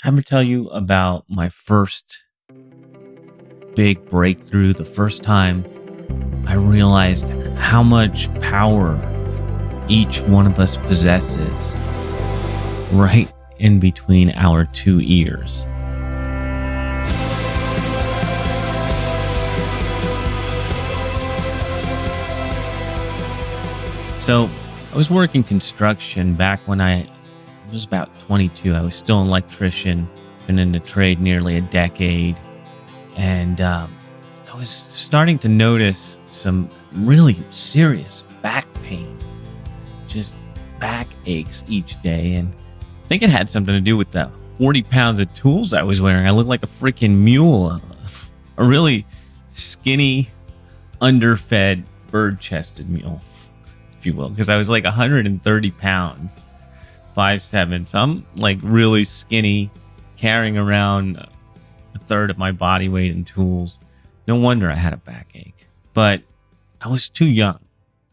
Ever tell you about my first big breakthrough? The first time I realized how much power each one of us possesses right in between our two ears. So I was working construction back when I was about 22. I was still an electrician, been in the trade nearly a decade. And I was starting to notice some really serious back pain, just back aches each day. And I think it had something to do with the 40 pounds of tools I was wearing. I looked like a freaking mule, a really skinny, underfed, bird-chested mule, if you will, because I was like 130 pounds, 5'7". So I'm like really skinny, carrying around a third of my body weight in tools. No wonder I had a backache. But I was too young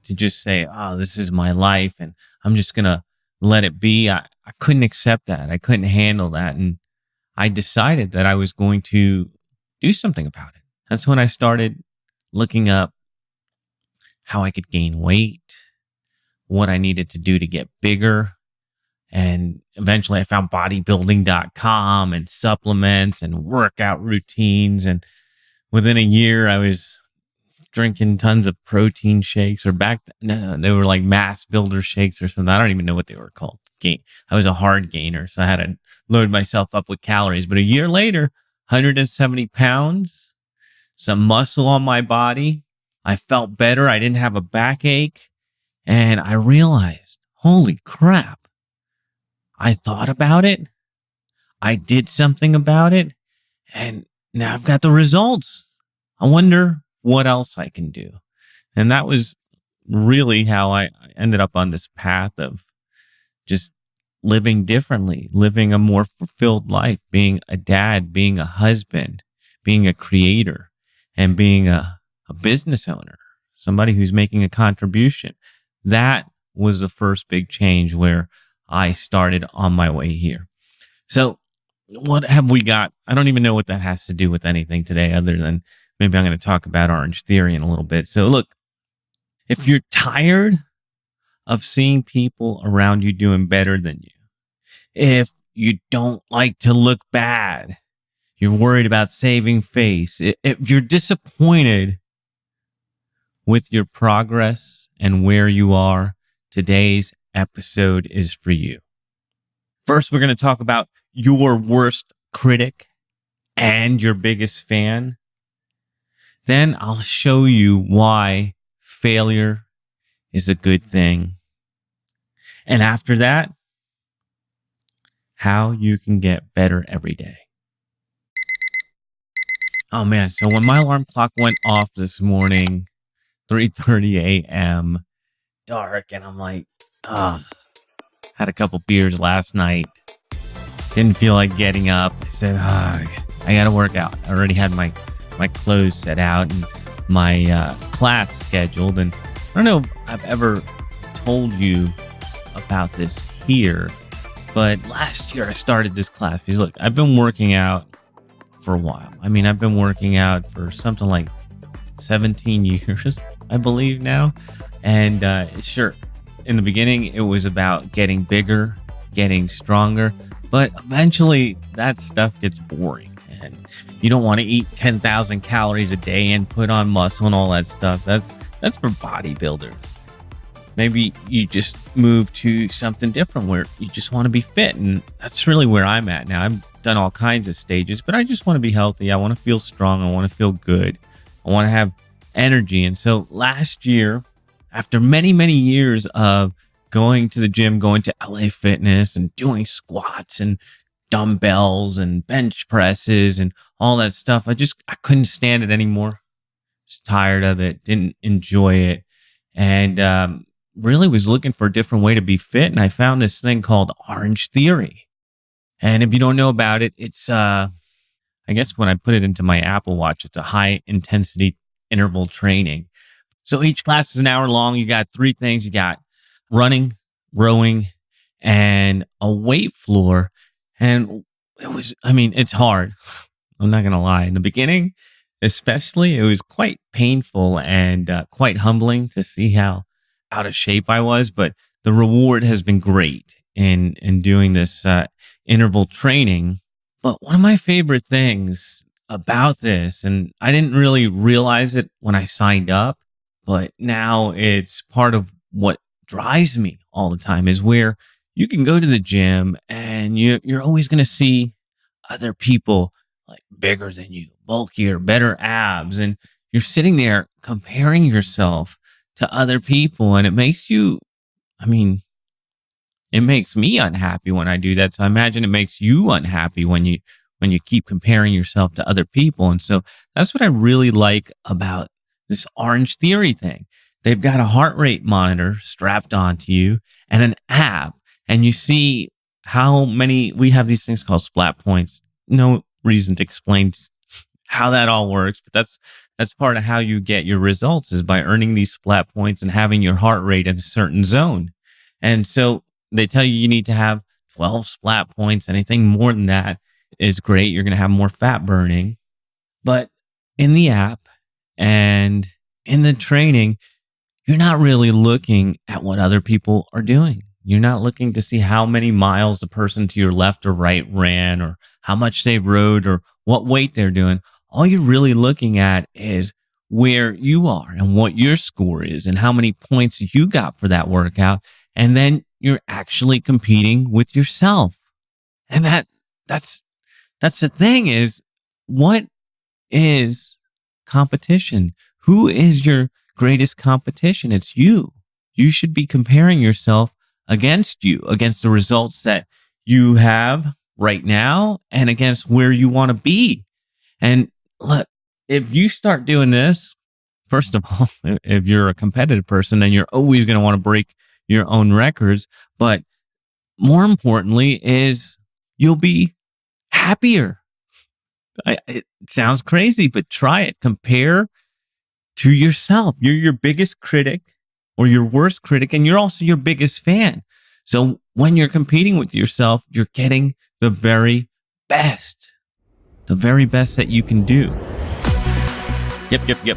to just say, oh, this is my life and I'm just going to let it be. I couldn't accept that. I couldn't handle that. And I decided that I was going to do something about it. That's when I started looking up how I could gain weight, what I needed to do to get bigger. And eventually I found bodybuilding.com and supplements and workout routines. And within a year, I was drinking tons of protein shakes no, they were like mass builder shakes or something. I don't even know what they were called. I was a hard gainer, so I had to load myself up with calories. But a year later, 170 pounds, some muscle on my body. I felt better. I didn't have a backache. And I realized, holy crap. I thought about it. I did something about it. And now I've got the results. I wonder what else I can do. And that was really how I ended up on this path of just living differently, living a more fulfilled life, being a dad, being a husband, being a creator, and being a business owner, somebody who's making a contribution. That was the first big change where I started on my way here. So what have we got? I don't even know what that has to do with anything today other than maybe I'm going to talk about Orange Theory in a little bit. So look, if you're tired of seeing people around you doing better than you, if you don't like to look bad, you're worried about saving face, if you're disappointed with your progress and where you are, today's episode is for you. First, we're going to talk about your worst critic and your biggest fan. Then I'll show you why failure is a good thing. And after that, how you can get better every day. Oh man, so when my alarm clock went off this morning, 3:30 a.m., dark, and I'm like, had a couple beers last night. Didn't feel like getting up. I said, I got to work out. I already had my clothes set out and my class scheduled. And I don't know if I've ever told you about this here, but last year I started this class because look, I've been working out for a while. I mean, I've been working out for something like 17 years, I believe now. And sure, in the beginning, it was about getting bigger, getting stronger. But eventually, that stuff gets boring. And you don't want to eat 10,000 calories a day and put on muscle and all that stuff. That's for bodybuilders. Maybe you just move to something different where you just want to be fit. And that's really where I'm at now. I've done all kinds of stages, but I just want to be healthy. I want to feel strong. I want to feel good. I want to have energy. And so last year, after many, many years of going to the gym, going to LA Fitness and doing squats and dumbbells and bench presses and all that stuff, I couldn't stand it anymore. Was tired of it, didn't enjoy it, and really was looking for a different way to be fit. And I found this thing called Orange Theory. And if you don't know about it, it's, I guess when I put it into my Apple Watch, it's a high intensity interval training. So each class is an hour long. You got three things. You got running, rowing, and a weight floor. And I mean, it's hard. I'm not going to lie. In the beginning, especially, it was quite painful and quite humbling to see how out of shape I was. But the reward has been great in doing this interval training. But one of my favorite things about this, and I didn't really realize it when I signed up, but now it's part of what drives me all the time, is where you can go to the gym and you're always going to see other people like bigger than you, bulkier, better abs. And you're sitting there comparing yourself to other people. And it makes you, I mean, it makes me unhappy when I do that. So I imagine it makes you unhappy when you keep comparing yourself to other people. And so that's what I really like about this Orange Theory thing. They've got a heart rate monitor strapped onto you and an app, and you see how many we have these things called splat points. No reason to explain how that all works, but that's part of how you get your results, is by earning these splat points and having your heart rate in a certain zone. And so they tell you need to have 12 splat points. Anything more than that is great. You're going to have more fat burning. But in the app and in the training, you're not really looking at what other people are doing. You're not looking to see how many miles the person to your left or right ran, or how much they rode, or what weight they're doing. All you're really looking at is where you are and what your score is and how many points you got for that workout. And then you're actually competing with yourself. And that's the thing, is, what is competition? Who is your greatest competition? It's you. You should be comparing yourself against the results that you have right now and against where you want to be. And look, if you start doing this, first of all, if you're a competitive person, then you're always going to want to break your own records. But more importantly is you'll be happier. It sounds crazy, but try it. Compare to yourself. You're your biggest critic or your worst critic, and you're also your biggest fan. So when you're competing with yourself, you're getting the very best that you can do. Yep.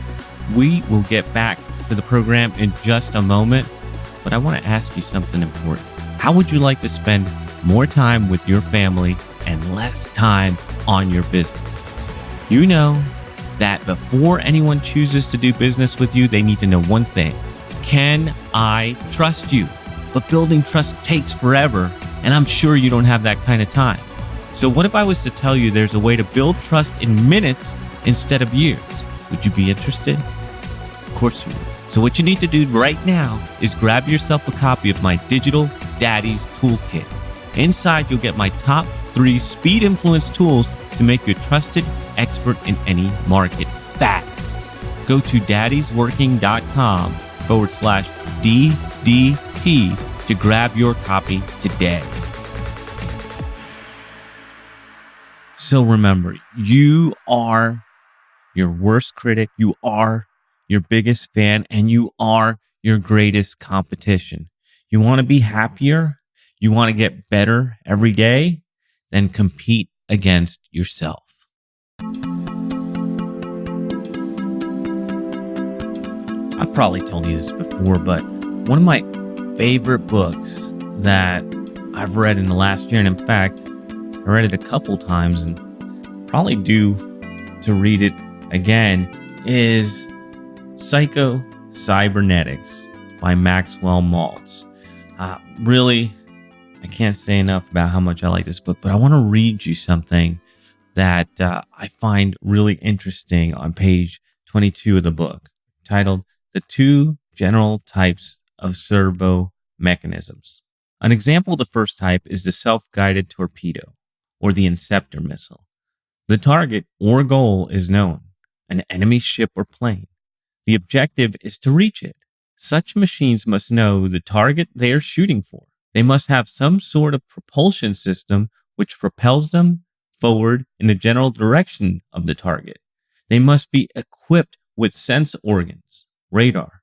We will get back to the program in just a moment, but I want to ask you something important. How would you like to spend more time with your family and less time on your business? You know that before anyone chooses to do business with you, they need to know one thing. Can I trust you? But building trust takes forever, and I'm sure you don't have that kind of time. So what if I was to tell you there's a way to build trust in minutes instead of years? Would you be interested? Of course you would. So what you need to do right now is grab yourself a copy of my Digital Daddy's Toolkit. Inside, you'll get my top 3 speed influence tools to make you a trusted expert in any market fast. Go to daddysworking.com/DDT to grab your copy today. So remember, you are your worst critic, you are your biggest fan, and you are your greatest competition. You want to be happier, you want to get better every day, then compete against yourself. I've probably told you this before, but one of my favorite books that I've read in the last year, and in fact, I read it a couple times and probably due to read it again, is Psycho-Cybernetics by Maxwell Maltz. Really, I can't say enough about how much I like this book, but I want to read you something that I find really interesting on page 22 of the book, titled The 2 General Types of Servo Mechanisms. An example of the first type is the self-guided torpedo, or the inceptor missile. The target or goal is known, an enemy ship or plane. The objective is to reach it. Such machines must know the target they are shooting for. They must have some sort of propulsion system which propels them forward in the general direction of the target. They must be equipped with sense organs, radar,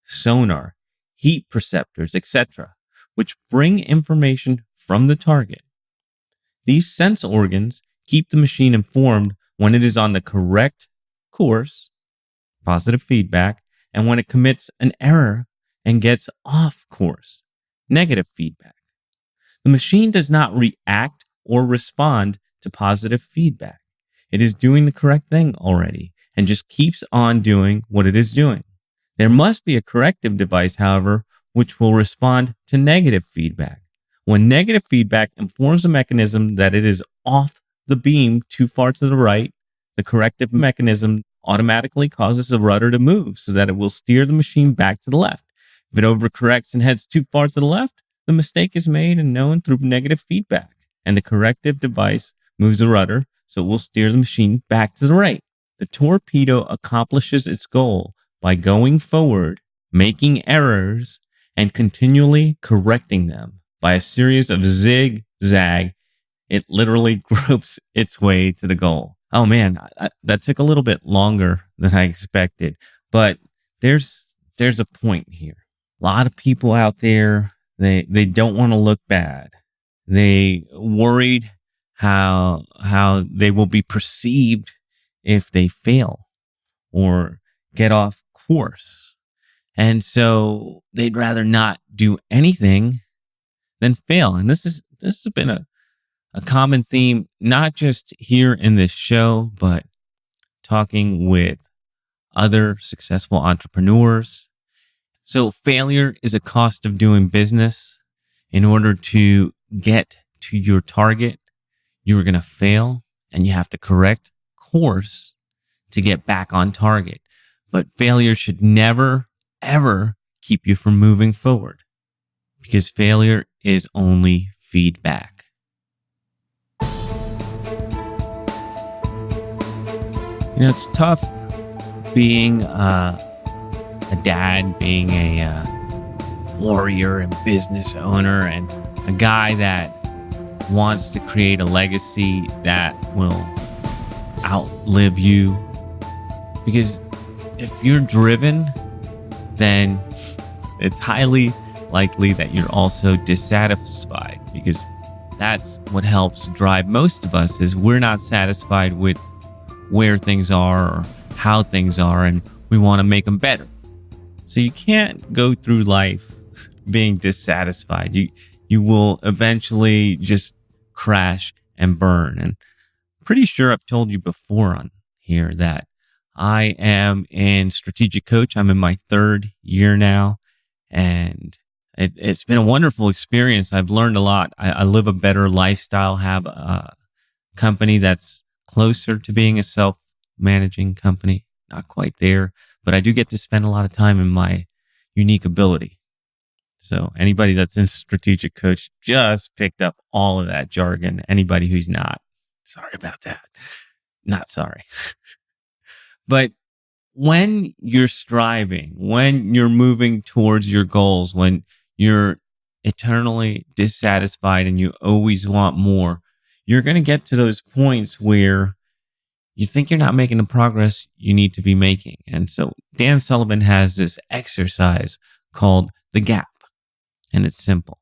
sonar, heat perceptors, etc., which bring information from the target. These sense organs keep the machine informed when it is on the correct course, positive feedback, and when it commits an error and gets off course, negative feedback. The machine does not react or respond to positive feedback. It is doing the correct thing already and just keeps on doing what it is doing. There must be a corrective device, however, which will respond to negative feedback. When negative feedback informs the mechanism that it is off the beam too far to the right, the corrective mechanism automatically causes the rudder to move so that it will steer the machine back to the left. If it overcorrects and heads too far to the left, the mistake is made and known through negative feedback, and the corrective device moves the rudder so it will steer the machine back to the right. The torpedo accomplishes its goal by going forward, making errors, and continually correcting them by a series of zigzag. It literally gropes its way to the goal. Oh man, that took a little bit longer than I expected, but there's a point here. A lot of people out there, they don't want to look bad. They worried how they will be perceived if they fail or get off course. And so they'd rather not do anything than fail. And this has been a common theme, not just here in this show, but talking with other successful entrepreneurs. So failure is a cost of doing business. In order to get to your target, you are going to fail and you have to correct course to get back on target. But failure should never, ever keep you from moving forward, because failure is only feedback. It's tough being a dad, being a warrior and business owner, and a guy that wants to create a legacy that will outlive you. Because if you're driven, then it's highly likely that you're also dissatisfied, because that's what helps drive most of us, is we're not satisfied with where things are or how things are, and we want to make them better. So you can't go through life being dissatisfied. You will eventually just crash and burn. And pretty sure I've told you before on here that I am in strategic coach. I'm in my 3rd year now, and it's been a wonderful experience. I've learned a lot. I live a better lifestyle, have a company that's closer to being a self-managing company. Not quite there, but I do get to spend a lot of time in my unique ability. So anybody that's in strategic coach just picked up all of that jargon. Anybody who's not, sorry about that. Not sorry. But when you're striving, when you're moving towards your goals, when you're eternally dissatisfied and you always want more, you're going to get to those points where you think you're not making the progress you need to be making. And so Dan Sullivan has this exercise called the gap. And it's simple.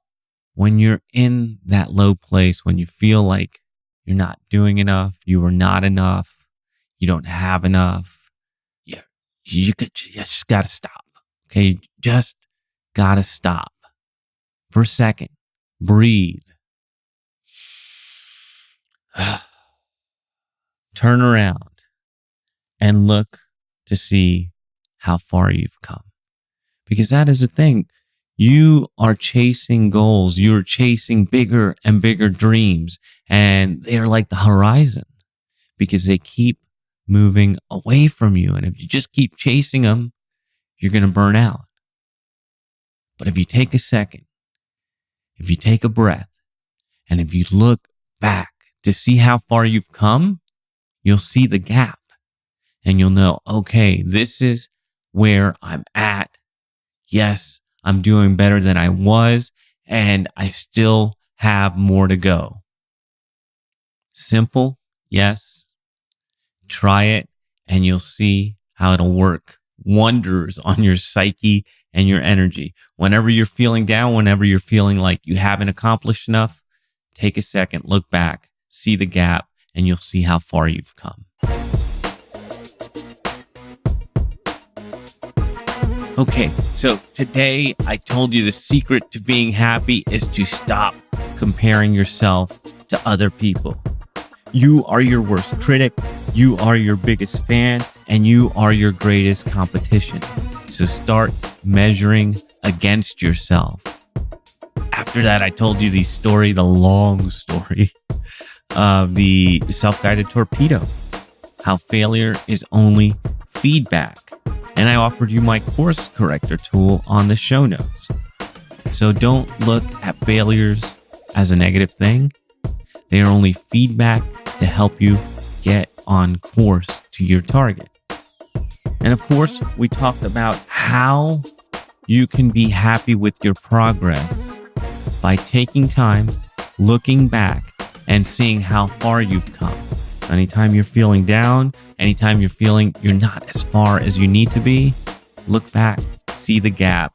When you're in that low place, when you feel like you're not doing enough, you are not enough, you don't have enough, you just got to stop. Okay, you just got to stop for a second. Breathe. Turn around and look to see how far you've come. Because that is the thing. You are chasing goals. You're chasing bigger and bigger dreams. And they're like the horizon, because they keep moving away from you. And if you just keep chasing them, you're going to burn out. But if you take a second, if you take a breath, and if you look back to see how far you've come, you'll see the gap. And you'll know, okay, this is where I'm at. Yes, I'm doing better than I was, and I still have more to go. Simple, yes. Try it, and you'll see how it'll work wonders on your psyche and your energy. Whenever you're feeling down, whenever you're feeling like you haven't accomplished enough, take a second, look back, see the gap, and you'll see how far you've come. Okay, so today I told you the secret to being happy is to stop comparing yourself to other people. You are your worst critic, you are your biggest fan, and you are your greatest competition. So start measuring against yourself. After that, I told you the long story of the self-guided torpedo, how failure is only feedback. And I offered you my course corrector tool on the show notes. So don't look at failures as a negative thing. They are only feedback to help you get on course to your target. And of course, we talked about how you can be happy with your progress by taking time, looking back, and seeing how far you've come. Anytime you're feeling down, anytime you're feeling you're not as far as you need to be, look back, see the gap,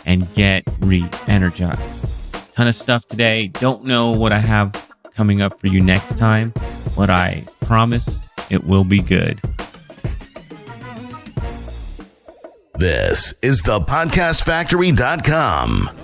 and get re-energized. Ton of stuff today. Don't know what I have coming up for you next time, but I promise it will be good. This is thepodcastfactory.com.